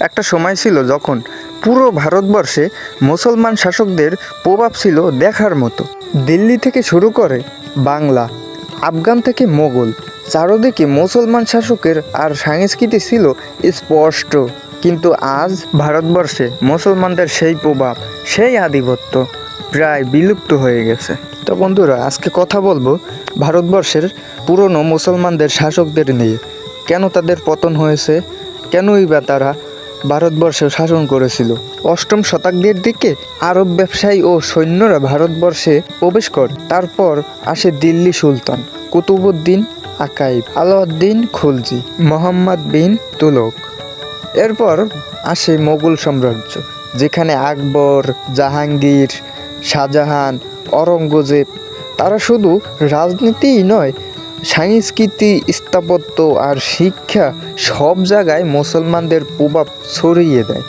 একটা সময় ছিল যখন পুরো ভারতবর্ষে মুসলমান শাসকদের প্রভাব ছিল দেখার মতো। দিল্লি থেকে শুরু করে বাংলা, আফগান থেকে মোগল, চারদিকে মুসলমান শাসকের আর সংস্কৃতি ছিল স্পষ্ট। কিন্তু আজ ভারতবর্ষে মুসলমানদের সেই প্রভাব, সেই আধিপত্য প্রায় বিলুপ্ত হয়ে গেছে। তো বন্ধুরা, আজকে কথা বলবো ভারতবর্ষের পুরনো মুসলমানদের শাসকদের নিয়ে। কেন তাদের পতন হয়েছে, কেনই বা তারা ভারতবর্ষে শাসন করেছিল। অষ্টম শতাব্দীর দিকে আরব ব্যবসায়ী ও সৈন্যরা ভারতবর্ষে প্রবেশ করে। তারপর আসে দিল্লি সুলতান কুতুবউদ্দিন আইকাইব, আলাউদ্দিন খুলজি, মোহাম্মদ বিন তুগলক। এরপর আসে মোগল সাম্রাজ্য, যেখানে আকবর, জাহাঙ্গীর, শাহজাহান, অরঙ্গজেব। তারা শুধু রাজনীতিই নয়, সংস্কৃতি, স্থাপত্য আর শিক্ষা সব জায়গায় মুসলমানদের প্রভাব ছড়িয়ে দেয়।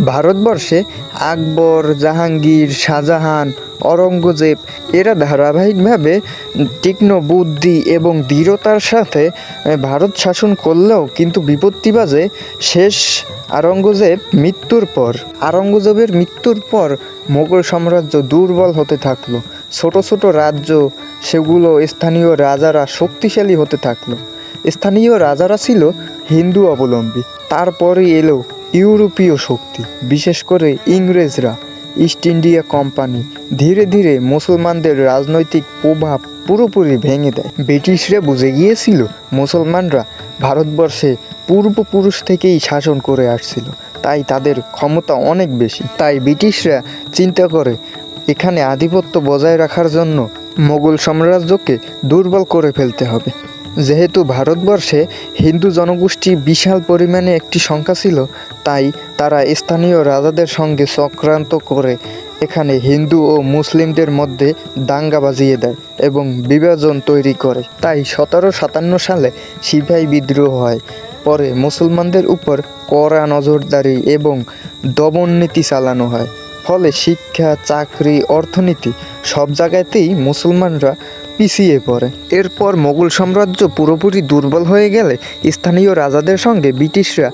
ভারতবর্ষে আকবর, জাহাঙ্গীর, শাহজাহান, অরঙ্গজেব এরা ধারাবাহিকভাবে তীক্ষ্ণ বুদ্ধি এবং দৃঢ়তার সাথে ভারত শাসন করলেও কিন্তু বিপত্তি বাজে শেষ আওরঙ্গজেবের মৃত্যুর পর মোগল সাম্রাজ্য দুর্বল হতে থাকলো। ছোট ছোট রাজ্য, সেগুলো স্থানীয় রাজারা শক্তিশালী হতে থাকলো। স্থানীয় রাজারা ছিল হিন্দু অবলম্বী। তারপরে এলো ইউরোপীয় শক্তি, বিশেষ করে ইংরেজরা, ইস্ট ইন্ডিয়া কোম্পানি। ধীরে ধীরে মুসলমানদের রাজনৈতিক প্রভাব পুরোপুরি ভেঙে দেয়। ব্রিটিশরা বুঝে গিয়েছিল মুসলমানরা ভারতবর্ষে পূর্বপুরুষ থেকেই শাসন করে আসছিল, তাই তাদের ক্ষমতা অনেক বেশি। তাই ব্রিটিশরা চিন্তা করে এখানে আধিপত্য বজায় রাখার জন্য মোগল সাম্রাজ্যকে দুর্বল করে ফেলতে হবে। যেহেতু ভারতবর্ষে হিন্দু জনগোষ্ঠী বিশাল পরিমাণে একটি সংখ্যা ছিল, তাই তারা স্থানীয় রাজাদের সঙ্গে চক্রান্ত করে এখানে হিন্দু ও মুসলিমদের মধ্যে দাঙ্গা বাজিয়ে দেয় এবং বিভাজন তৈরি করে। তাই 1757 সালে সিপাহী বিদ্রোহ হয়। পরে মুসলমানদের উপর কড়া নজরদারি এবং দমননীতি চালানো হয়। ফলে শিক্ষা, চাকরি, অর্থনীতি সব জায়গাতেই মুসলমানরা পিছিয়ে পড়ে। এরপর মোগল সাম্রাজ্য পুরোপুরি দুর্বল হয়ে গেলে স্থানীয় রাজাদের সঙ্গে ব্রিটিশরা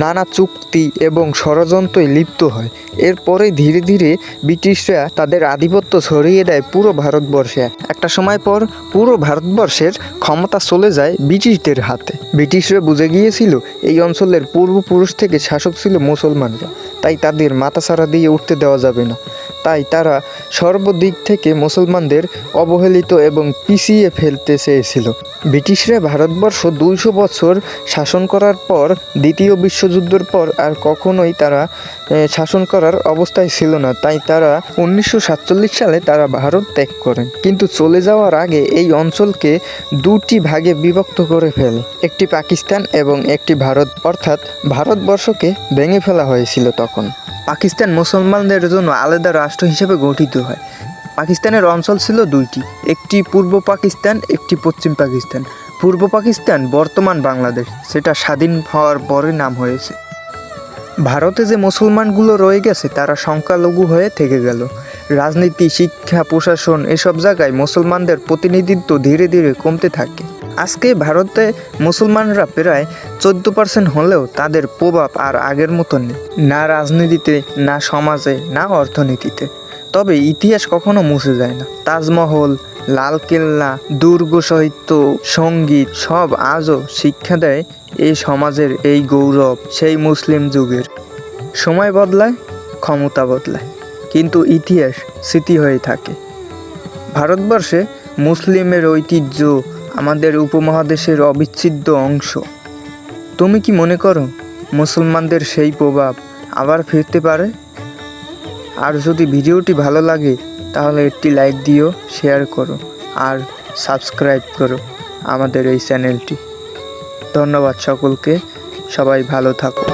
নানা চুক্তি এবং ষড়যন্ত্রে লিপ্ত হয়। এরপরে ধীরে ধীরে ব্রিটিশরা তাদের আধিপত্য ছড়িয়ে দেয় পুরো ভারতবর্ষে। একটা সময় পর পুরো ভারতবর্ষের ক্ষমতা চলে যায় ব্রিটিশদের হাতে। ব্রিটিশরা বুঝে গিয়েছিল এই অঞ্চলের পূর্বপুরুষ থেকে শাসক ছিল মুসলমানরা, তাই তাদের মাথাছাড়া দিয়ে উঠতে দেওয়া যাবে না। তাই তারা সর্বদিক থেকে মুসলমানদের অবহেলিত এবং পিছিয়ে ফেলতে চেয়েছিল। ব্রিটিশরা ভারতবর্ষ 200 বছর শাসন করার পর, দ্বিতীয় বিশ্বযুদ্ধের পর আর কখনোই তারা শাসন করার অবস্থায় ছিল না। তাই তারা 1947 সালে তারা ভারত ত্যাগ করেন। কিন্তু চলে যাওয়ার আগে এই অঞ্চলকে দুটি ভাগে বিভক্ত করে ফেলে, একটি পাকিস্তান এবং একটি ভারত। অর্থাৎ ভারতবর্ষকে ভেঙে ফেলা হয়েছিল তখন। পাকিস্তান মুসলমানদের জন্য আলাদা রাষ্ট্র হিসেবে গঠিত হয়। পাকিস্তানের অঞ্চল ছিল দুইটি, একটি পূর্ব পাকিস্তান, একটি পশ্চিম পাকিস্তান। পূর্ব পাকিস্তান বর্তমান বাংলাদেশ, সেটা স্বাধীন হওয়ার পরে নাম হয়েছে। ভারতে যে মুসলমানগুলো রয়ে গেছে তারা সংখ্যালঘু হয়ে থেকে গেল। রাজনীতি, শিক্ষা, প্রশাসন এসব জায়গায় মুসলমানদের প্রতিনিধিত্ব ধীরে ধীরে কমতে থাকে। আজকে ভারতে মুসলমানরা প্রায় 14% হলেও তাদের প্রভাব আর আগের মতো নেই, না রাজনীতিতে, না সমাজে, না অর্থনীতিতে। তবে ইতিহাস কখনো মুছে যায় না। তাজমহল, লালকেল্লা, দুর্গ, সাহিত্য, সঙ্গীত সব আজও শিক্ষা দেয় এই সমাজের এই গৌরব সেই মুসলিম যুগের। সময় বদলায়, ক্ষমতা বদলায়, কিন্তু ইতিহাস স্মৃতি হয়ে থাকে। ভারতবর্ষে মুসলিমের ঐতিহ্য আমাদের উপমহাদেশের অবিচ্ছেদ্য অংশ। তুমি কি মনে করো মুসলমানদের সেই প্রভাব আবার ফিরতে পারে? আর যদি ভিডিওটি ভালো লাগে তাহলে একটি লাইক দিও, শেয়ার করো আর সাবস্ক্রাইব করো আমাদের এই চ্যানেলটি। ধন্যবাদ সকলকে, সবাই ভালো থাকো।